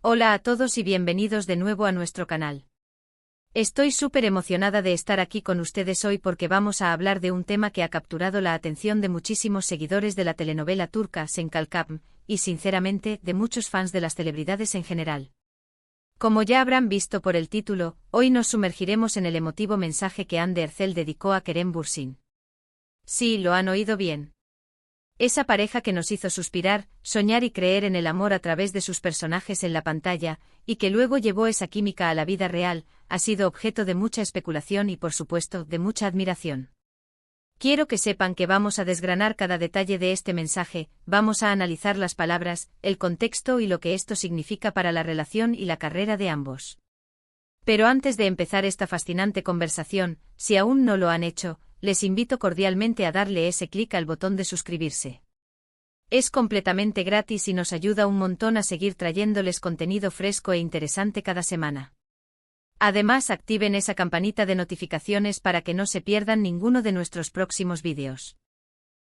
Hola a todos y bienvenidos de nuevo a nuestro canal. Estoy súper emocionada de estar aquí con ustedes hoy porque vamos a hablar de un tema que ha capturado la atención de muchísimos seguidores de la telenovela turca Sen Kalkam, y sinceramente, de muchos fans de las celebridades en general. Como ya habrán visto por el título, hoy nos sumergiremos en el emotivo mensaje que Hande Erçel dedicó a Kerem Bürsin. Sí, lo han oído bien. Esa pareja que nos hizo suspirar, soñar y creer en el amor a través de sus personajes en la pantalla, y que luego llevó esa química a la vida real, ha sido objeto de mucha especulación y por supuesto de mucha admiración. Quiero que sepan que vamos a desgranar cada detalle de este mensaje, vamos a analizar las palabras, el contexto y lo que esto significa para la relación y la carrera de ambos. Pero antes de empezar esta fascinante conversación, si aún no lo han hecho, les invito cordialmente a darle ese clic al botón de suscribirse. Es completamente gratis y nos ayuda un montón a seguir trayéndoles contenido fresco e interesante cada semana. Además, activen esa campanita de notificaciones para que no se pierdan ninguno de nuestros próximos vídeos.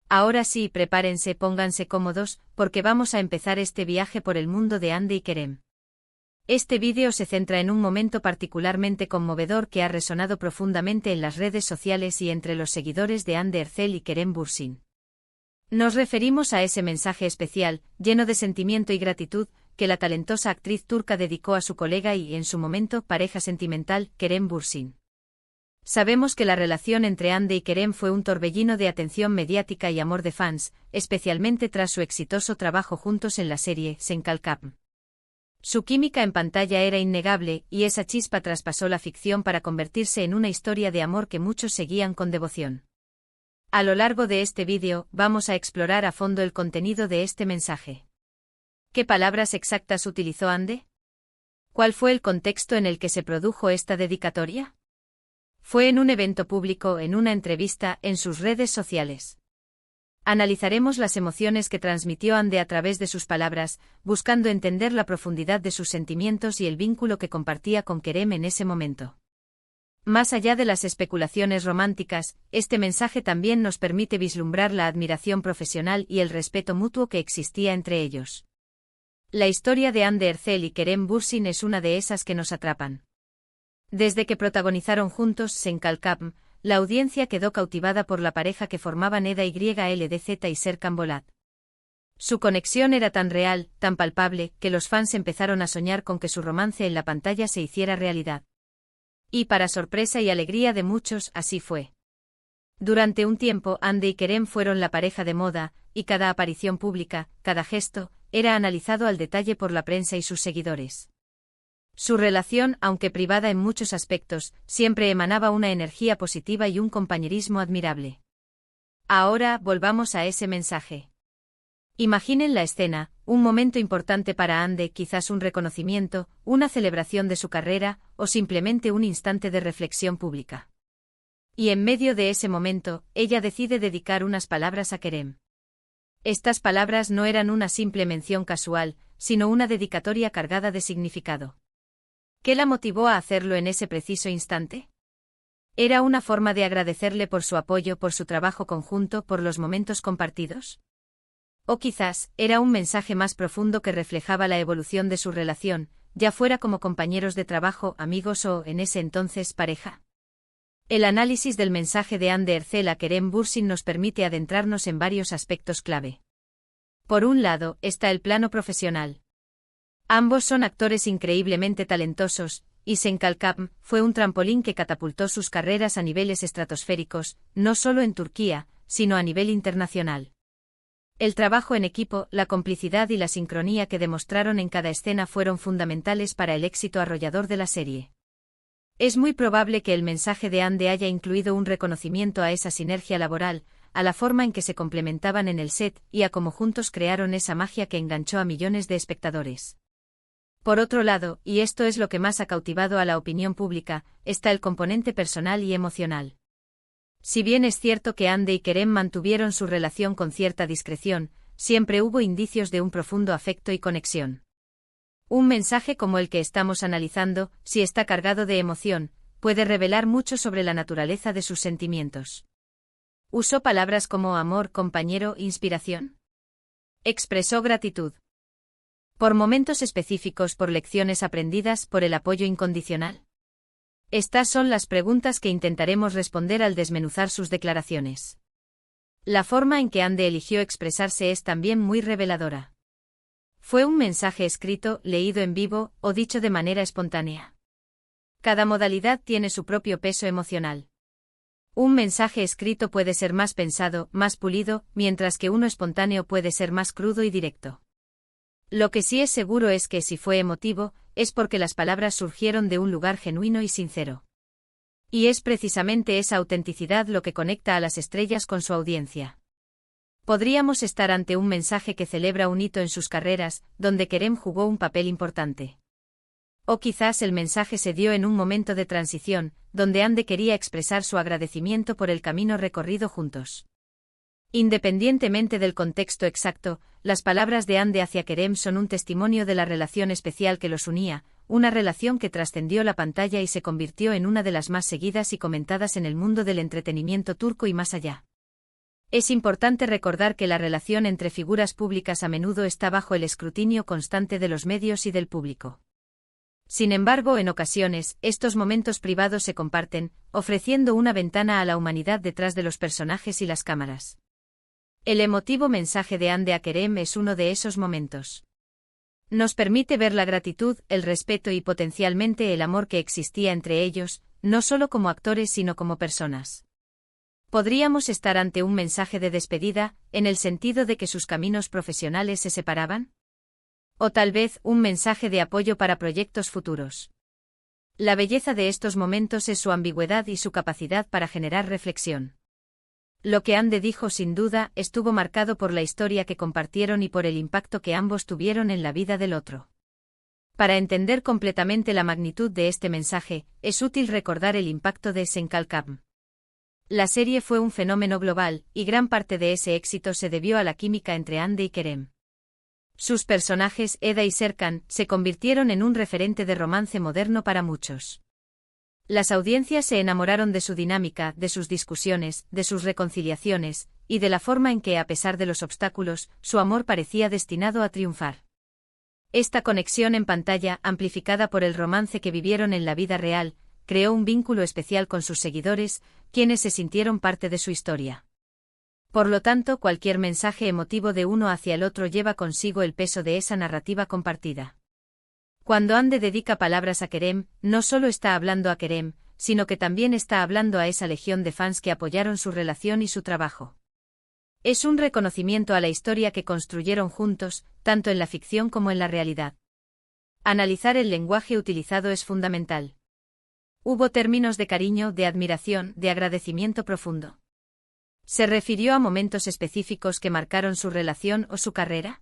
Ahora sí, prepárense, pónganse cómodos, porque vamos a empezar este viaje por el mundo de Hande y Kerem. Este vídeo se centra en un momento particularmente conmovedor que ha resonado profundamente en las redes sociales y entre los seguidores de Hande Erçel y Kerem Bürsin. Nos referimos a ese mensaje especial, lleno de sentimiento y gratitud, que la talentosa actriz turca dedicó a su colega y, en su momento, pareja sentimental, Kerem Bürsin. Sabemos que la relación entre Hande y Kerem fue un torbellino de atención mediática y amor de fans, especialmente tras su exitoso trabajo juntos en la serie Sen Kalkam. Su química en pantalla era innegable, y esa chispa traspasó la ficción para convertirse en una historia de amor que muchos seguían con devoción. A lo largo de este vídeo, vamos a explorar a fondo el contenido de este mensaje. ¿Qué palabras exactas utilizó Hande? ¿Cuál fue el contexto en el que se produjo esta dedicatoria? ¿Fue en un evento público, en una entrevista, en sus redes sociales? Analizaremos las emociones que transmitió Hande a través de sus palabras, buscando entender la profundidad de sus sentimientos y el vínculo que compartía con Kerem en ese momento. Más allá de las especulaciones románticas, este mensaje también nos permite vislumbrar la admiración profesional y el respeto mutuo que existía entre ellos. La historia de Hande Erçel y Kerem Bürsin es una de esas que nos atrapan. Desde que protagonizaron juntos Sen Kalkam, la audiencia quedó cautivada por la pareja que formaban Eda YLDZ y Serkan Bolat. Su conexión era tan real, tan palpable, que los fans empezaron a soñar con que su romance en la pantalla se hiciera realidad. Y para sorpresa y alegría de muchos, así fue. Durante un tiempo, Hande y Kerem fueron la pareja de moda, y cada aparición pública, cada gesto, era analizado al detalle por la prensa y sus seguidores. Su relación, aunque privada en muchos aspectos, siempre emanaba una energía positiva y un compañerismo admirable. Ahora, volvamos a ese mensaje. Imaginen la escena, un momento importante para Hande, quizás un reconocimiento, una celebración de su carrera, o simplemente un instante de reflexión pública. Y en medio de ese momento, ella decide dedicar unas palabras a Kerem. Estas palabras no eran una simple mención casual, sino una dedicatoria cargada de significado. ¿Qué la motivó a hacerlo en ese preciso instante? ¿Era una forma de agradecerle por su apoyo, por su trabajo conjunto, por los momentos compartidos? O quizás, era un mensaje más profundo que reflejaba la evolución de su relación, ya fuera como compañeros de trabajo, amigos o, en ese entonces, pareja. El análisis del mensaje de Hande Erçel a Kerem Bürsin nos permite adentrarnos en varios aspectos clave. Por un lado, está el plano profesional. Ambos son actores increíblemente talentosos, y Sen Kalkam fue un trampolín que catapultó sus carreras a niveles estratosféricos, no solo en Turquía, sino a nivel internacional. El trabajo en equipo, la complicidad y la sincronía que demostraron en cada escena fueron fundamentales para el éxito arrollador de la serie. Es muy probable que el mensaje de Hande haya incluido un reconocimiento a esa sinergia laboral, a la forma en que se complementaban en el set y a cómo juntos crearon esa magia que enganchó a millones de espectadores. Por otro lado, y esto es lo que más ha cautivado a la opinión pública, está el componente personal y emocional. Si bien es cierto que Hande y Kerem mantuvieron su relación con cierta discreción, siempre hubo indicios de un profundo afecto y conexión. Un mensaje como el que estamos analizando, si está cargado de emoción, puede revelar mucho sobre la naturaleza de sus sentimientos. ¿Usó palabras como amor, compañero, inspiración? ¿Expresó gratitud? Por momentos específicos, por lecciones aprendidas, por el apoyo incondicional. Estas son las preguntas que intentaremos responder al desmenuzar sus declaraciones. La forma en que Ande eligió expresarse es también muy reveladora. ¿Fue un mensaje escrito, leído en vivo, o dicho de manera espontánea? Cada modalidad tiene su propio peso emocional. Un mensaje escrito puede ser más pensado, más pulido, mientras que uno espontáneo puede ser más crudo y directo. Lo que sí es seguro es que si fue emotivo, es porque las palabras surgieron de un lugar genuino y sincero. Y es precisamente esa autenticidad lo que conecta a las estrellas con su audiencia. Podríamos estar ante un mensaje que celebra un hito en sus carreras, donde Kerem jugó un papel importante. O quizás el mensaje se dio en un momento de transición, donde Ande quería expresar su agradecimiento por el camino recorrido juntos. Independientemente del contexto exacto, las palabras de Ande hacia Kerem son un testimonio de la relación especial que los unía, una relación que trascendió la pantalla y se convirtió en una de las más seguidas y comentadas en el mundo del entretenimiento turco y más allá. Es importante recordar que la relación entre figuras públicas a menudo está bajo el escrutinio constante de los medios y del público. Sin embargo, en ocasiones, estos momentos privados se comparten, ofreciendo una ventana a la humanidad detrás de los personajes y las cámaras. El emotivo mensaje de Ande a Kerem es uno de esos momentos. Nos permite ver la gratitud, el respeto y potencialmente el amor que existía entre ellos, no solo como actores sino como personas. ¿Podríamos estar ante un mensaje de despedida, en el sentido de que sus caminos profesionales se separaban? O tal vez un mensaje de apoyo para proyectos futuros. La belleza de estos momentos es su ambigüedad y su capacidad para generar reflexión. Lo que Ande dijo sin duda estuvo marcado por la historia que compartieron y por el impacto que ambos tuvieron en la vida del otro. Para entender completamente la magnitud de este mensaje, es útil recordar el impacto de Senkalkam. La serie fue un fenómeno global, y gran parte de ese éxito se debió a la química entre Ande y Kerem. Sus personajes, Eda y Serkan, se convirtieron en un referente de romance moderno para muchos. Las audiencias se enamoraron de su dinámica, de sus discusiones, de sus reconciliaciones, y de la forma en que, a pesar de los obstáculos, su amor parecía destinado a triunfar. Esta conexión en pantalla, amplificada por el romance que vivieron en la vida real, creó un vínculo especial con sus seguidores, quienes se sintieron parte de su historia. Por lo tanto, cualquier mensaje emotivo de uno hacia el otro lleva consigo el peso de esa narrativa compartida. Cuando Ande dedica palabras a Kerem, no solo está hablando a Kerem, sino que también está hablando a esa legión de fans que apoyaron su relación y su trabajo. Es un reconocimiento a la historia que construyeron juntos, tanto en la ficción como en la realidad. Analizar el lenguaje utilizado es fundamental. Hubo términos de cariño, de admiración, de agradecimiento profundo. ¿Se refirió a momentos específicos que marcaron su relación o su carrera?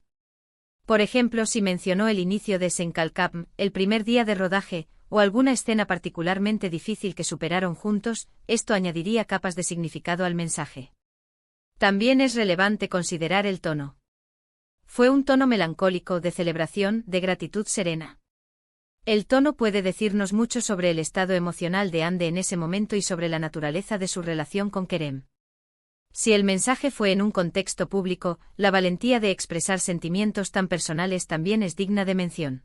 Por ejemplo, si mencionó el inicio de Senkalkam, el primer día de rodaje, o alguna escena particularmente difícil que superaron juntos, esto añadiría capas de significado al mensaje. También es relevante considerar el tono. Fue un tono melancólico, de celebración, de gratitud serena. El tono puede decirnos mucho sobre el estado emocional de Ande en ese momento y sobre la naturaleza de su relación con Kerem. Si el mensaje fue en un contexto público, la valentía de expresar sentimientos tan personales también es digna de mención.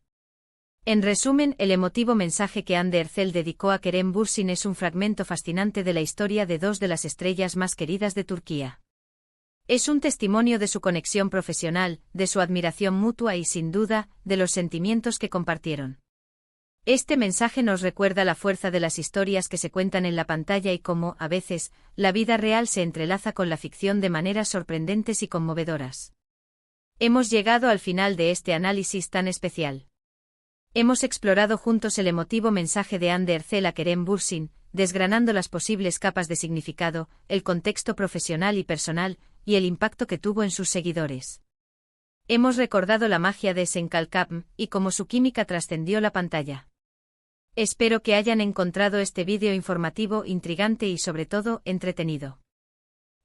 En resumen, el emotivo mensaje que Hande Erçel dedicó a Kerem Bürsin es un fragmento fascinante de la historia de dos de las estrellas más queridas de Turquía. Es un testimonio de su conexión profesional, de su admiración mutua y, sin duda, de los sentimientos que compartieron. Este mensaje nos recuerda la fuerza de las historias que se cuentan en la pantalla y cómo, a veces, la vida real se entrelaza con la ficción de maneras sorprendentes y conmovedoras. Hemos llegado al final de este análisis tan especial. Hemos explorado juntos el emotivo mensaje de Hande Erçel a Kerem Bürsin, desgranando las posibles capas de significado, el contexto profesional y personal, y el impacto que tuvo en sus seguidores. Hemos recordado la magia de Senkalkam, y cómo su química trascendió la pantalla. Espero que hayan encontrado este vídeo informativo, intrigante y sobre todo, entretenido.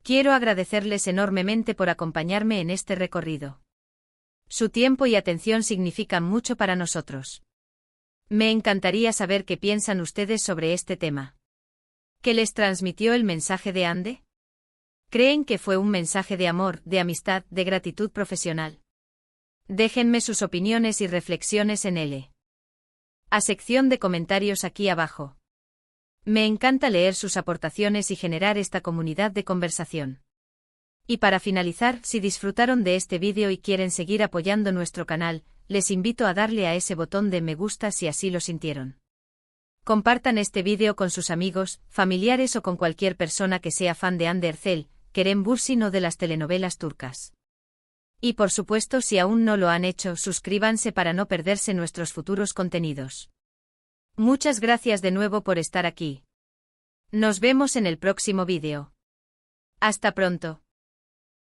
Quiero agradecerles enormemente por acompañarme en este recorrido. Su tiempo y atención significan mucho para nosotros. Me encantaría saber qué piensan ustedes sobre este tema. ¿Qué les transmitió el mensaje de Hande? ¿Creen que fue un mensaje de amor, de amistad, de gratitud profesional? Déjenme sus opiniones y reflexiones en a sección de comentarios aquí abajo. Me encanta leer sus aportaciones y generar esta comunidad de conversación. Y para finalizar, si disfrutaron de este vídeo y quieren seguir apoyando nuestro canal, les invito a darle a ese botón de me gusta si así lo sintieron. Compartan este vídeo con sus amigos, familiares o con cualquier persona que sea fan de Hande Erçel, Kerem Bürsin o de las telenovelas turcas. Y por supuesto, si aún no lo han hecho, suscríbanse para no perderse nuestros futuros contenidos. Muchas gracias de nuevo por estar aquí. Nos vemos en el próximo vídeo. Hasta pronto.